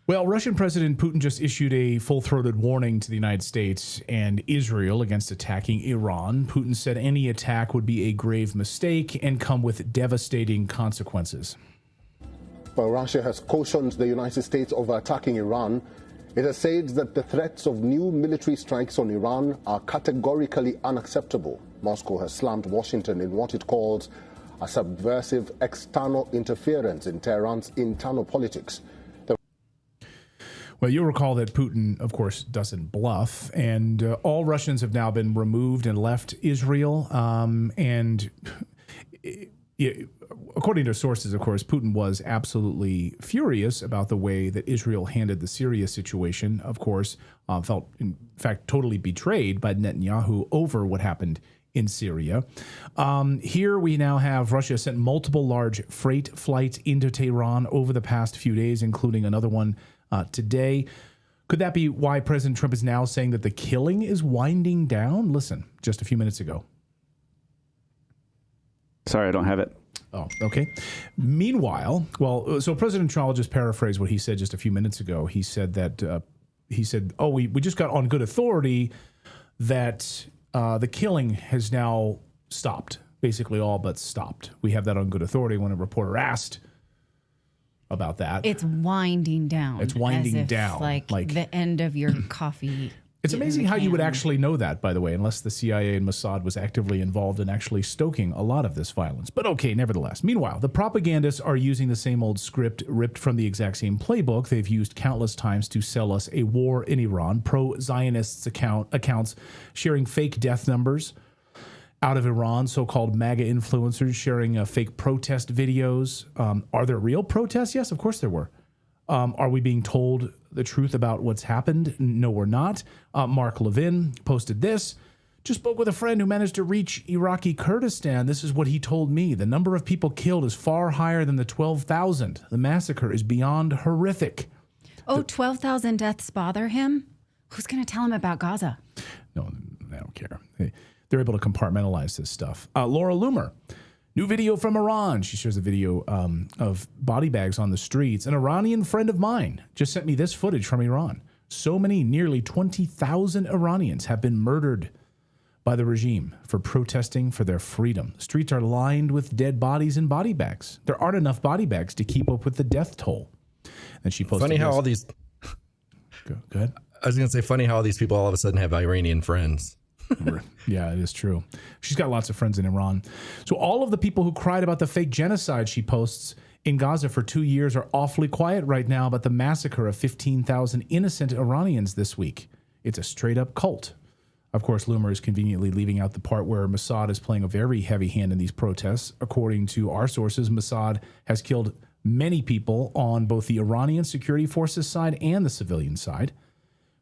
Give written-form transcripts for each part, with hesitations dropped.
Well, Russian President Putin just issued a full-throated warning to the United States and Israel against attacking Iran. Putin said any attack would be a grave mistake and come with devastating consequences. While Russia has cautioned the United States of attacking Iran, it has said that the threats of new military strikes on Iran are categorically unacceptable. Moscow has slammed Washington in what it calls a subversive external interference in Tehran's internal politics. Well, you'll recall that Putin, of course, doesn't bluff, and all Russians have now been removed and left Israel. According to sources, of course, Putin was absolutely furious about the way that Israel handled the Syria situation. Of course, felt, in fact, totally betrayed by Netanyahu over what happened in Syria. Here we now have Russia sent multiple large freight flights into Tehran over the past few days, including another one today. Could that be why President Trump is now saying that the killing is winding down? Listen, just a few minutes ago. Sorry, I don't have it. Oh, okay. Meanwhile, well, so President Trump, I'll just paraphrase what he said just a few minutes ago. He said that, we just got on good authority that the killing has now stopped, basically all but stopped. We have that on good authority. When a reporter asked about that. It's winding down. It's winding as if, down. Like the end of your coffee. It's amazing how you would actually know that, by the way, unless the CIA and Mossad was actively involved in actually stoking a lot of this violence. But okay, nevertheless. Meanwhile, the propagandists are using the same old script ripped from the exact same playbook they've used countless times to sell us a war in Iran. Pro-Zionists accounts sharing fake death numbers out of Iran, so-called MAGA influencers sharing fake protest videos. Are there real protests? Yes, of course there were. Are we being told the truth about what's happened? No, we're not. Mark Levin posted this. Just spoke with a friend who managed to reach Iraqi Kurdistan. This is what he told me. The number of people killed is far higher than the 12,000. The massacre is beyond horrific. Oh, 12,000 deaths bother him? Who's going to tell him about Gaza? No, I don't care. They're able to compartmentalize this stuff. Laura Loomer. New video from Iran. She shares a video of body bags on the streets. An Iranian friend of mine just sent me this footage from Iran. So many, nearly 20,000 Iranians have been murdered by the regime for protesting for their freedom. The streets are lined with dead bodies and body bags. There aren't enough body bags to keep up with the death toll. And she posted Funny how this. all these... Go ahead. I was going to say, funny how all these people all of a sudden have Iranian friends. Yeah, it is true. She's got lots of friends in Iran. So all of the people who cried about the fake genocide she posts in Gaza for 2 years are awfully quiet right now about the massacre of 15,000 innocent Iranians this week. It's a straight-up cult. Of course, Loomer is conveniently leaving out the part where Mossad is playing a very heavy hand in these protests. According to our sources, Mossad has killed many people on both the Iranian security forces side and the civilian side.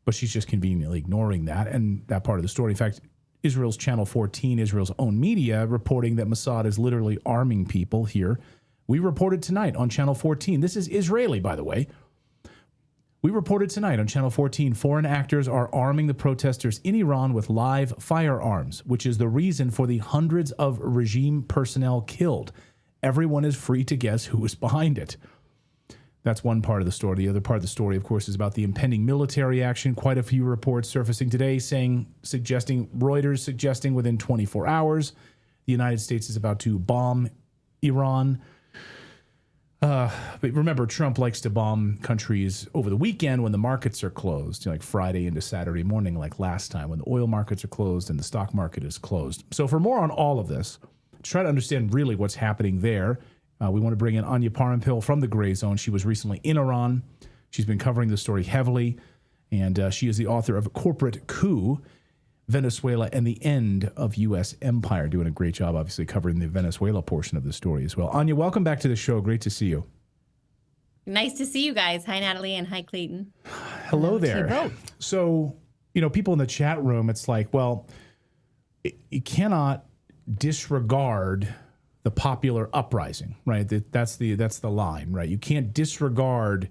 But she's just conveniently ignoring that and that part of the story. In fact, Israel's Channel 14, Israel's own media, reporting that Mossad is literally arming people here. We reported tonight on Channel 14. This is Israeli, by the way. We reported tonight on Channel 14, foreign actors are arming the protesters in Iran with live firearms, which is the reason for the hundreds of regime personnel killed. Everyone is free to guess who is behind it. That's one part of the story. The other part of the story, of course, is about the impending military action. Quite a few reports surfacing today Reuters suggesting within 24 hours, the United States is about to bomb Iran. But remember, Trump likes to bomb countries over the weekend when the markets are closed, like Friday into Saturday morning, like last time when the oil markets are closed and the stock market is closed. So for more on all of this, to try to understand really what's happening there, we want to bring in Anya Parampil from the Gray Zone. She was recently in Iran. She's been covering the story heavily, and she is the author of Corporate Coup, Venezuela and the End of U.S. Empire, doing a great job, obviously, covering the Venezuela portion of the story as well. Anya, welcome back to the show. Great to see you. Nice to see you guys. Hi, Natalie, and hi, Clayton. Hello there. So, people in the chat room, it's like, well, you cannot disregard the popular uprising, right? That's the line, right? You can't disregard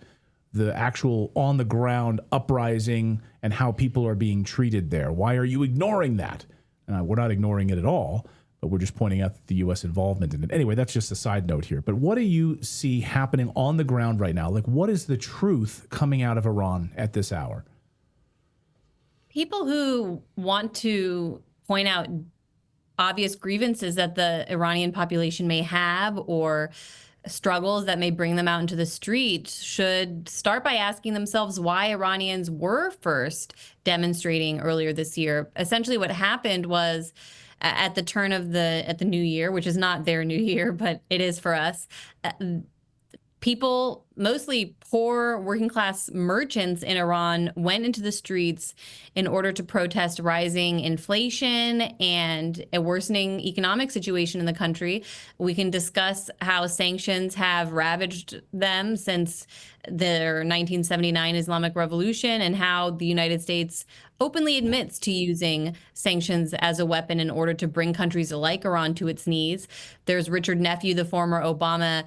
the actual on-the-ground uprising and how people are being treated there. Why are you ignoring that? We're not ignoring it at all, but we're just pointing out the U.S. involvement in it. Anyway, that's just a side note here. But what do you see happening on the ground right now? Like, what is the truth coming out of Iran at this hour? People who want to point out obvious grievances that the Iranian population may have or struggles that may bring them out into the streets should start by asking themselves why Iranians were first demonstrating earlier this year. Essentially, what happened was at the turn of the new year, which is not their new year, but it is for us. People, mostly poor working class merchants in Iran, went into the streets in order to protest rising inflation and a worsening economic situation in the country. We can discuss how sanctions have ravaged them since their 1979 Islamic Revolution and how the United States openly admits to using sanctions as a weapon in order to bring countries like Iran to its knees. There's Richard Nephew, the former Obama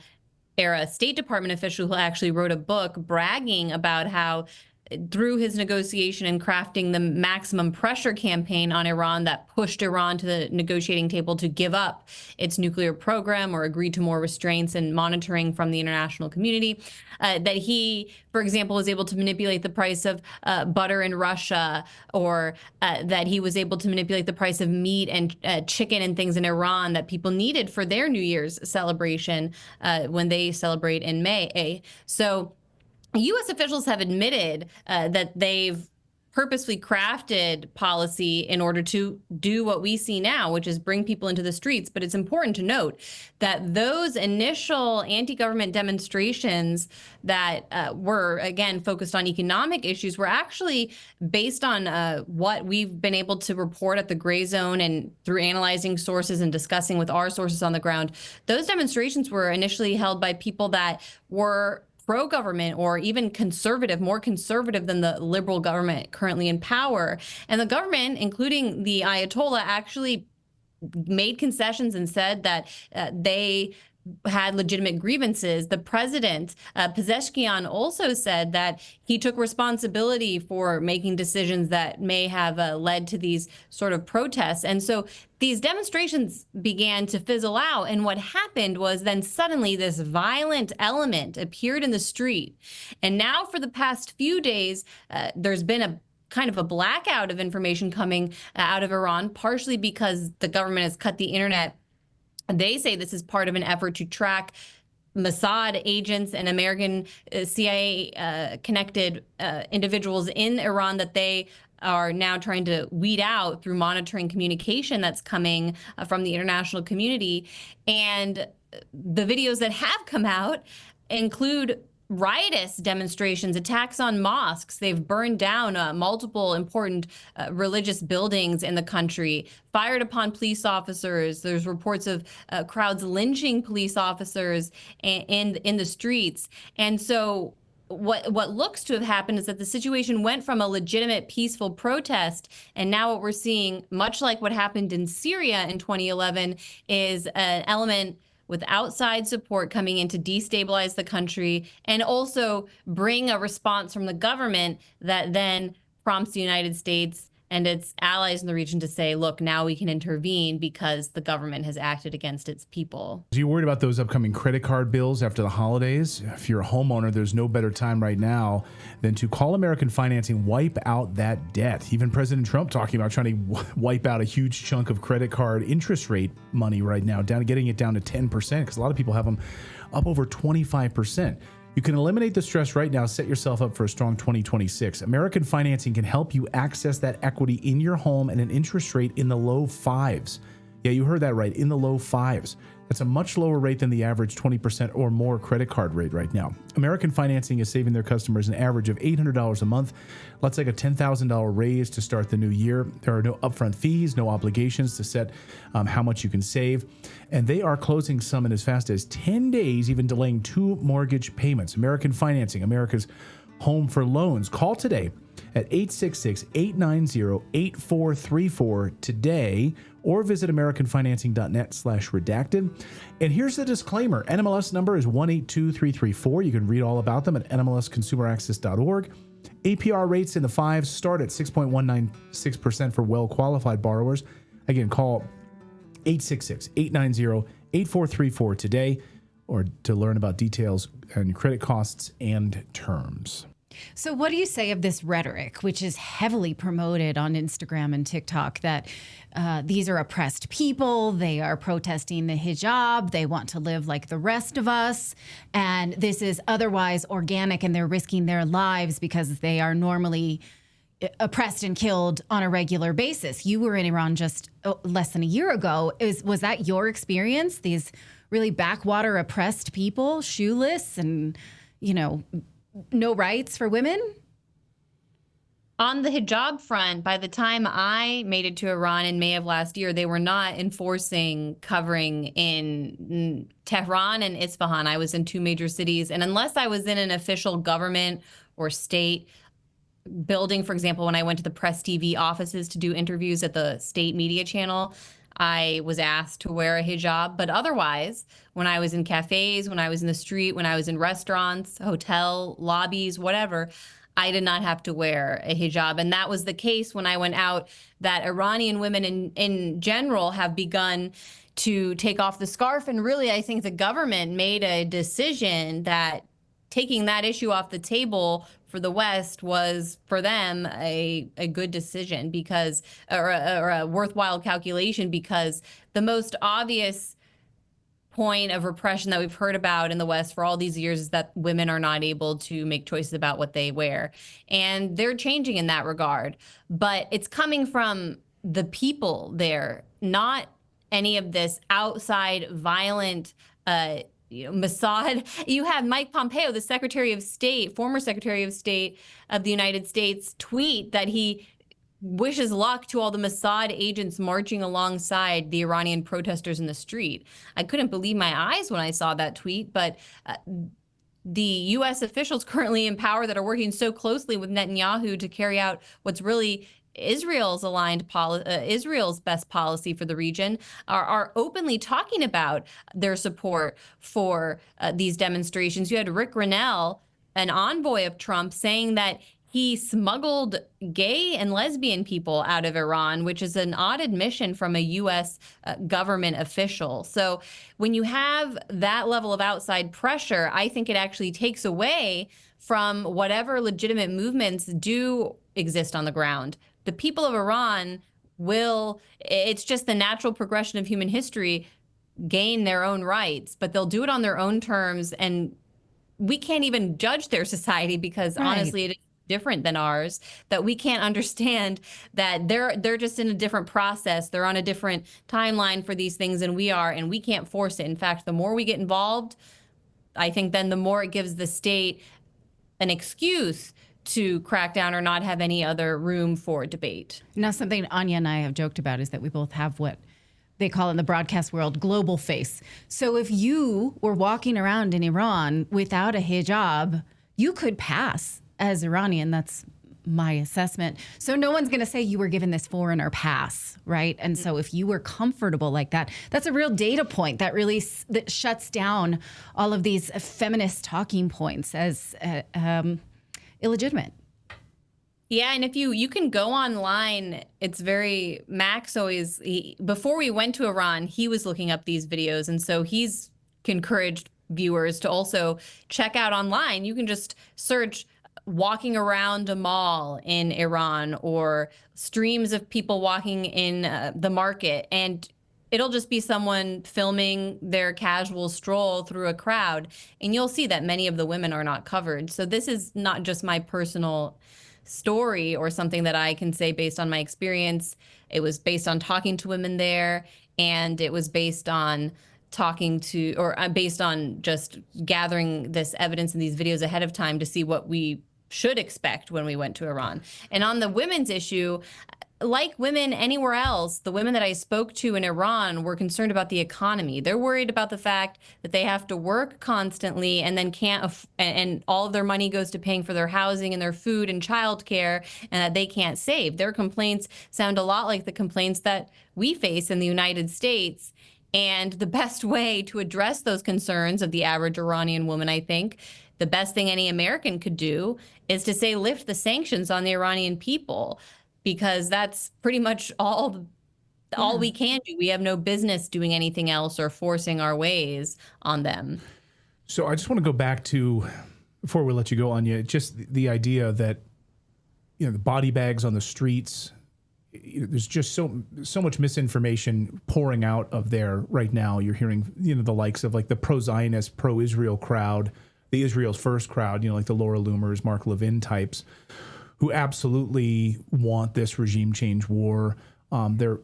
era State Department official who actually wrote a book bragging about how through his negotiation and crafting the maximum pressure campaign on Iran that pushed Iran to the negotiating table to give up its nuclear program or agree to more restraints and monitoring from the international community, that he, for example, was able to manipulate the price of butter in Russia, or that he was able to manipulate the price of meat and chicken and things in Iran that people needed for their New Year's celebration when they celebrate in May. So U.S. officials have admitted that they've purposely crafted policy in order to do what we see now, which is bring people into the streets. But it's important to note that those initial anti-government demonstrations that were, again, focused on economic issues were actually based on what we've been able to report at the gray zone and through analyzing sources and discussing with our sources on the ground. Those demonstrations were initially held by people that were pro-government or even conservative, more conservative than the liberal government currently in power. And the government, including the Ayatollah, actually made concessions and said that they had legitimate grievances. The president, Pezeshkian, also said that he took responsibility for making decisions that may have led to these sort of protests. And so these demonstrations began to fizzle out. And what happened was then suddenly this violent element appeared in the street. And now for the past few days, there's been a kind of a blackout of information coming out of Iran, partially because the government has cut the internet. They say this is part of an effort to track Mossad agents and American CIA connected individuals in Iran that they are now trying to weed out through monitoring communication that's coming from the international community. And the videos that have come out include riotous demonstrations, attacks on mosques. They've burned down multiple important religious buildings in the country, fired upon police officers. There's reports of crowds lynching police officers in the streets. And so what looks to have happened is that the situation went from a legitimate peaceful protest, and now what we're seeing, much like what happened in Syria in 2011, is an element with outside support coming in to destabilize the country and also bring a response from the government that then prompts the United States and its allies in the region to say, look, now we can intervene because the government has acted against its people. Are you worried about those upcoming credit card bills after the holidays? If you're a homeowner, there's no better time right now than to call American Financing, wipe out that debt. Even President Trump talking about trying to wipe out a huge chunk of credit card interest rate money right now, getting it down to 10%, because a lot of people have them up over 25%. You can eliminate the stress right now, set yourself up for a strong 2026. American Financing can help you access that equity in your home at an interest rate in the low fives. Yeah, you heard that right, in the low fives. That's a much lower rate than the average 20% or more credit card rate right now. American Financing is saving their customers an average of $800 a month. That's like a $10,000 raise to start the new year. There are no upfront fees, no obligations to set how much you can save. And they are closing some in as fast as 10 days, even delaying 2 mortgage payments. American Financing, America's home for loans. Call today at 866-890-8434 today, or visit americanfinancing.net/redacted. And here's the disclaimer. NMLS number is 182334. You can read all about them at nmlsconsumeraccess.org. APR rates in the 5s start at 6.196% for well-qualified borrowers. Again, call 866-890-8434 today, or to learn about details and credit costs and terms. So what do you say of this rhetoric, which is heavily promoted on Instagram and TikTok, that these are oppressed people, they are protesting the hijab, they want to live like the rest of us, and this is otherwise organic and they're risking their lives because they are normally oppressed and killed on a regular basis? You were in Iran just less than a year ago. Was that your experience? These really backwater oppressed people, shoeless and, no rights for women? On the hijab front, by the time I made it to Iran in May of last year, they were not enforcing covering in Tehran and Isfahan. I was in two major cities. And unless I was in an official government or state building, for example, when I went to the Press TV offices to do interviews at the state media channel, I was asked to wear a hijab. But otherwise, when I was in cafes, when I was in the street, when I was in restaurants, hotel lobbies, whatever, I did not have to wear a hijab. And that was the case when I went out, that Iranian women in general have begun to take off the scarf. And really, I think the government made a decision that taking that issue off the table for the West was, for them, a good decision, because, or a worthwhile calculation, because the most obvious point of repression that we've heard about in the West for all these years is that women are not able to make choices about what they wear. And they're changing in that regard. But it's coming from the people there, not any of this outside violent Mossad. You have Mike Pompeo, the Secretary of State, former Secretary of State of the United States, tweet that he wishes luck to all the Mossad agents marching alongside the Iranian protesters in the street. I couldn't believe my eyes when I saw that tweet, but the U.S. officials currently in power that are working so closely with Netanyahu to carry out what's really Israel's Israel's best policy for the region are openly talking about their support for these demonstrations. You had Rick Grinnell, an envoy of Trump, saying that he smuggled gay and lesbian people out of Iran, which is an odd admission from a U.S. Government official. So when you have that level of outside pressure, I think it actually takes away from whatever legitimate movements do exist on the ground. The people of Iran will, it's just the natural progression of human history, gain their own rights, but they'll do it on their own terms. And we can't even judge their society because honestly, it is different than ours, that we can't understand that they're just in a different process. They're on a different timeline for these things than we are, and we can't force it. In fact, the more we get involved, I think then the more it gives the state an excuse to crack down or not have any other room for debate. Now, something Anya and I have joked about is that we both have what they call in the broadcast world global face. So if you were walking around in Iran without a hijab, you could pass as Iranian. That's my assessment. So no one's going to say you were given this foreigner pass, right? And so if you were comfortable like that, that's a real data point that really that shuts down all of these feminist talking points as illegitimate. Yeah, and if you can go online, it's very, Max always, before we went to Iran, he was looking up these videos. And so he's encouraged viewers to also check out online. You can just search walking around a mall in Iran or streams of people walking in the market, and it'll just be someone filming their casual stroll through a crowd, and you'll see that many of the women are not covered. So this is not just my personal story or something that I can say based on my experience. It was based on talking to women there, and it was based on talking to, or based on just gathering this evidence in these videos ahead of time to see what we should expect when we went to Iran. And on the women's issue, like women anywhere else, the women that I spoke to in Iran were concerned about the economy. They're worried about the fact that they have to work constantly and then can't, and all of their money goes to paying for their housing and their food and childcare, and that they can't save. Their complaints sound a lot like the complaints that we face in the United States. And the best way to address those concerns of the average Iranian woman, I think, the best thing any American could do is to say, lift the sanctions on the Iranian people, because that's pretty much all all we can do. We have no business doing anything else or forcing our ways on them. So I just want to go back to, before we let you go, Anya, just the idea that, the body bags on the streets, there's just so much misinformation pouring out of there right now. You're hearing, the likes of like the pro-Zionist, pro-Israel crowd, the Israel's First crowd, like the Laura Loomers, Mark Levin types, who absolutely want this regime change war. They're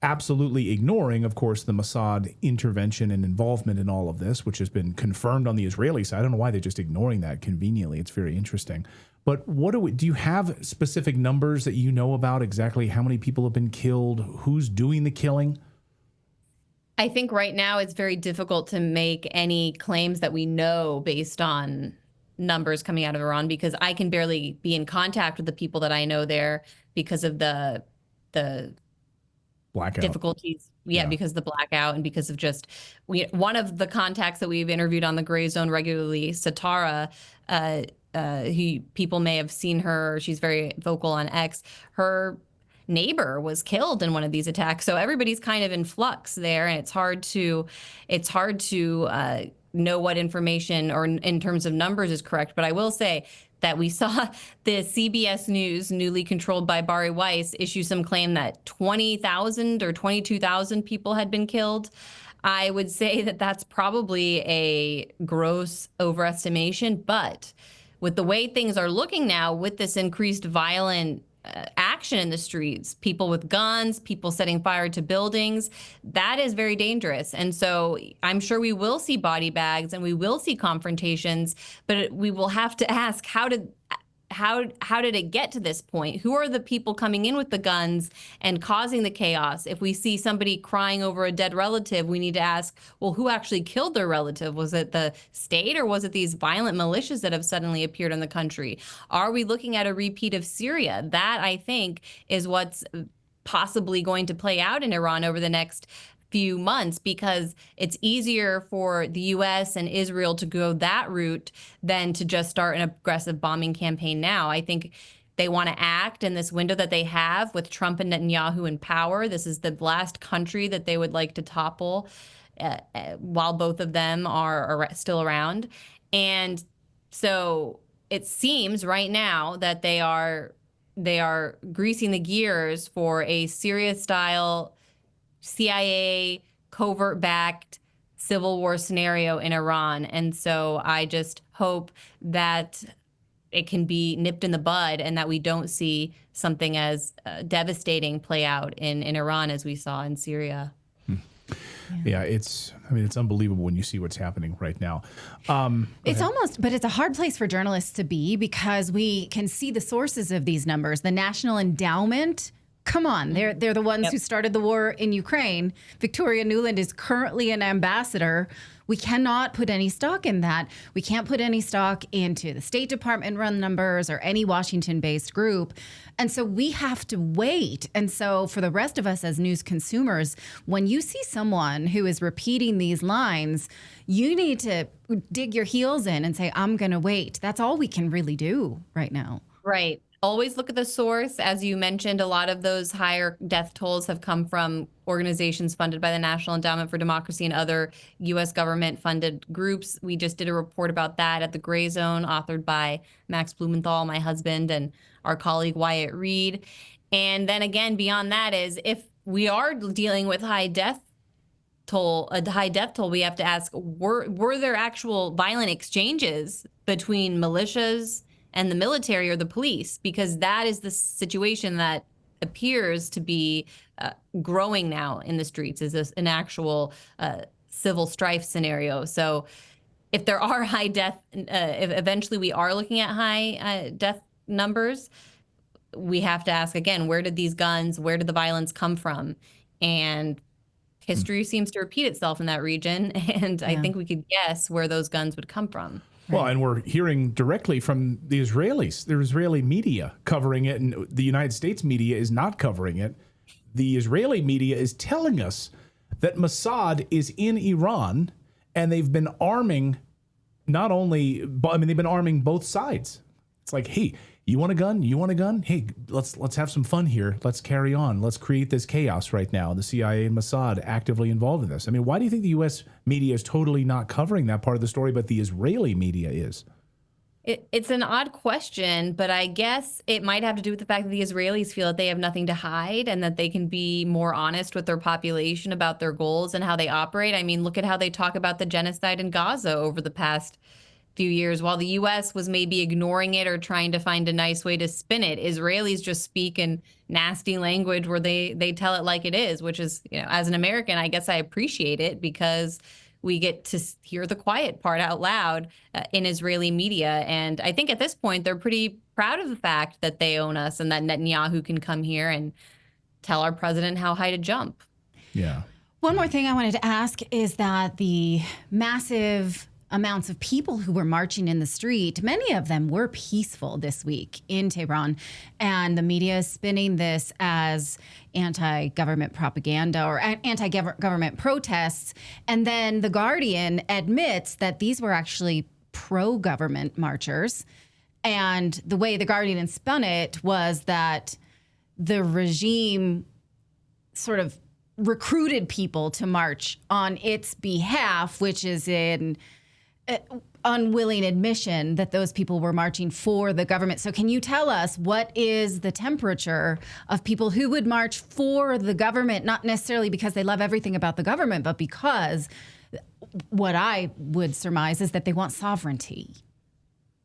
absolutely ignoring, of course, the Mossad intervention and involvement in all of this, which has been confirmed on the Israeli side. I don't know why they're just ignoring that conveniently. It's very interesting. But do you have specific numbers that you know about exactly how many people have been killed? Who's doing the killing? I think right now it's very difficult to make any claims that we know based on numbers coming out of Iran, because I can barely be in contact with the people that I know there because of the blackout difficulties. Yeah, because of the blackout and because of just one of the contacts that we've interviewed on the Gray Zone regularly, Satara, people may have seen her. She's very vocal on X. Her neighbor was killed in one of these attacks. So everybody's kind of in flux there, and it's hard to know what information or in terms of numbers is correct. But I will say that we saw the CBS News, newly controlled by Bari Weiss, issue some claim that 20,000 or 22,000 people had been killed. I would say that that's probably a gross overestimation, but with the way things are looking now, with this increased violent action in the streets, people with guns, people setting fire to buildings, that is very dangerous. And so I'm sure we will see body bags and we will see confrontations, but we will have to ask, how did it get to this point? Who are the people coming in with the guns and causing the chaos? If we see somebody crying over a dead relative, we need to ask, well, who actually killed their relative? Was it the state, or was it these violent militias that have suddenly appeared in the country? Are we looking at a repeat of Syria? That, I think, is what's possibly going to play out in Iran over the next few months, because it's easier for the U.S. and Israel to go that route than to just start an aggressive bombing campaign now. I think they want to act in this window that they have with Trump and Netanyahu in power. This is the last country that they would like to topple while both of them are still around. And so it seems right now that they are greasing the gears for a Syria-style CIA covert-backed civil war scenario in Iran. And so I just hope that it can be nipped in the bud and that we don't see something as devastating play out in Iran as we saw in Syria. Yeah, it's unbelievable when you see what's happening right now. But it's a hard place for journalists to be, because we can see the sources of these numbers. The National Endowment, come on, they're the ones who started the war in Ukraine. Victoria Nuland is currently an ambassador. We cannot put any stock in that. We can't put any stock into the State Department run numbers or any Washington-based group. And so we have to wait. And so for the rest of us as news consumers, when you see someone who is repeating these lines, you need to dig your heels in and say, I'm going to wait. That's all we can really do right now. Right. Always look at the source. As you mentioned, a lot of those higher death tolls have come from organizations funded by the National Endowment for Democracy and other U.S. government-funded groups. We just did a report about that at the Gray Zone, authored by Max Blumenthal, my husband, and our colleague Wyatt Reed. And then again, beyond that is, if we are dealing with a high death toll, we have to ask, were there actual violent exchanges between militias and the military or the police? Because that is the situation that appears to be growing now in the streets, is this an actual civil strife scenario. So if there are high death, if eventually we are looking at high death numbers, we have to ask again, where did the violence come from? And history seems to repeat itself in that region. And I think we could guess where those guns would come from. Well, and we're hearing directly from the Israelis. The Israeli media covering it, and the United States media is not covering it. The Israeli media is telling us that Mossad is in Iran, and they've been arming they've been arming both sides. It's like, hey, You want a gun? You want a gun? Hey, let's have some fun here. Let's carry on. Let's create this chaos right now. The CIA and Mossad actively involved in this. I mean, why do you think the U.S. media is totally not covering that part of the story, but the Israeli media is? It's an odd question, but I guess it might have to do with the fact that the Israelis feel that they have nothing to hide and that they can be more honest with their population about their goals and how they operate. I mean, look at how they talk about the genocide in Gaza over the past few years. While the U.S. was maybe ignoring it or trying to find a nice way to spin it, Israelis just speak in nasty language where they tell it like it is, which is, as an American, I guess I appreciate it because we get to hear the quiet part out loud in Israeli media. And I think at this point, they're pretty proud of the fact that they own us and that Netanyahu can come here and tell our president how high to jump. Yeah. One more thing I wanted to ask is that the massive amounts of people who were marching in the street, many of them were peaceful this week in Tehran. And the media is spinning this as anti-government propaganda or anti-government protests. And then The Guardian admits that these were actually pro-government marchers. And the way The Guardian spun it was that the regime sort of recruited people to march on its behalf, which is in unwilling admission that those people were marching for the government. So can you tell us what is the temperature of people who would march for the government, not necessarily because they love everything about the government, but because what I would surmise is that they want sovereignty?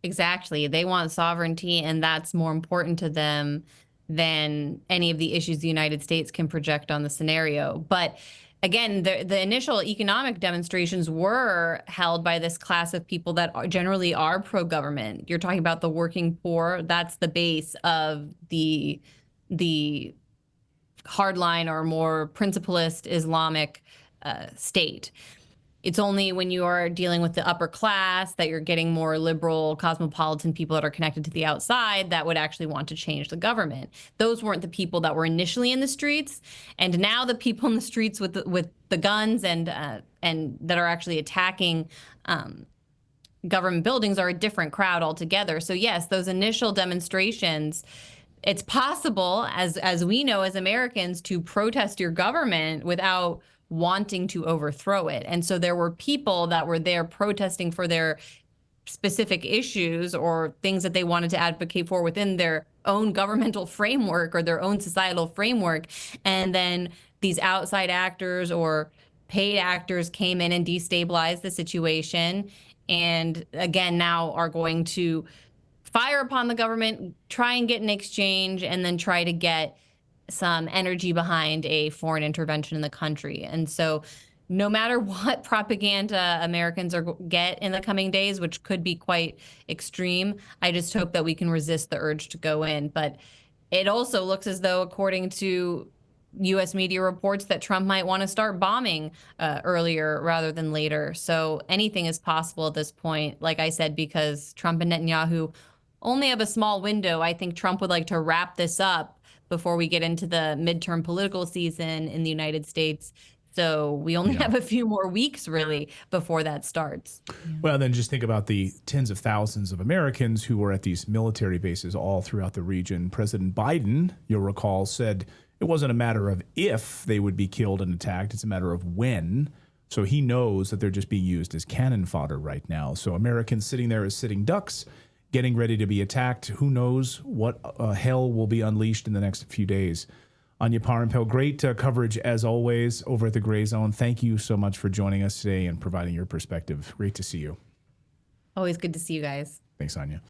Exactly. They want sovereignty, and that's more important to them than any of the issues the United States can project on the scenario. But again, the initial economic demonstrations were held by this class of people that generally are pro-government. You're talking about the working poor. That's the base of the hardline or more principalist Islamic state. It's only when you are dealing with the upper class that you're getting more liberal, cosmopolitan people that are connected to the outside that would actually want to change the government. Those weren't the people that were initially in the streets, and now the people in the streets with the guns and that are actually attacking government buildings are a different crowd altogether. So yes, those initial demonstrations, it's possible, as we know as Americans, to protest your government without wanting to overthrow it. And so there were people that were there protesting for their specific issues or things that they wanted to advocate for within their own governmental framework or their own societal framework. And then these outside actors or paid actors came in and destabilized the situation. And again, now are going to fire upon the government, try and get an exchange, and then try to get some energy behind a foreign intervention in the country. And so no matter what propaganda Americans get in the coming days, which could be quite extreme, I just hope that we can resist the urge to go in. But it also looks as though, according to U.S. media reports, that Trump might want to start bombing earlier rather than later. So anything is possible at this point, like I said, because Trump and Netanyahu only have a small window. I think Trump would like to wrap this up before we get into the midterm political season in the United States. So we only have a few more weeks, really, before that starts. Well, then just think about the tens of thousands of Americans who were at these military bases all throughout the region. President Biden, you'll recall, said it wasn't a matter of if they would be killed and attacked. It's a matter of when. So he knows that they're just being used as cannon fodder right now. So Americans sitting there as sitting ducks, getting ready to be attacked. Who knows what hell will be unleashed in the next few days. Anya Parampil, great coverage as always over at the Gray Zone. Thank you so much for joining us today and providing your perspective. Great to see you. Always good to see you guys. Thanks, Anya.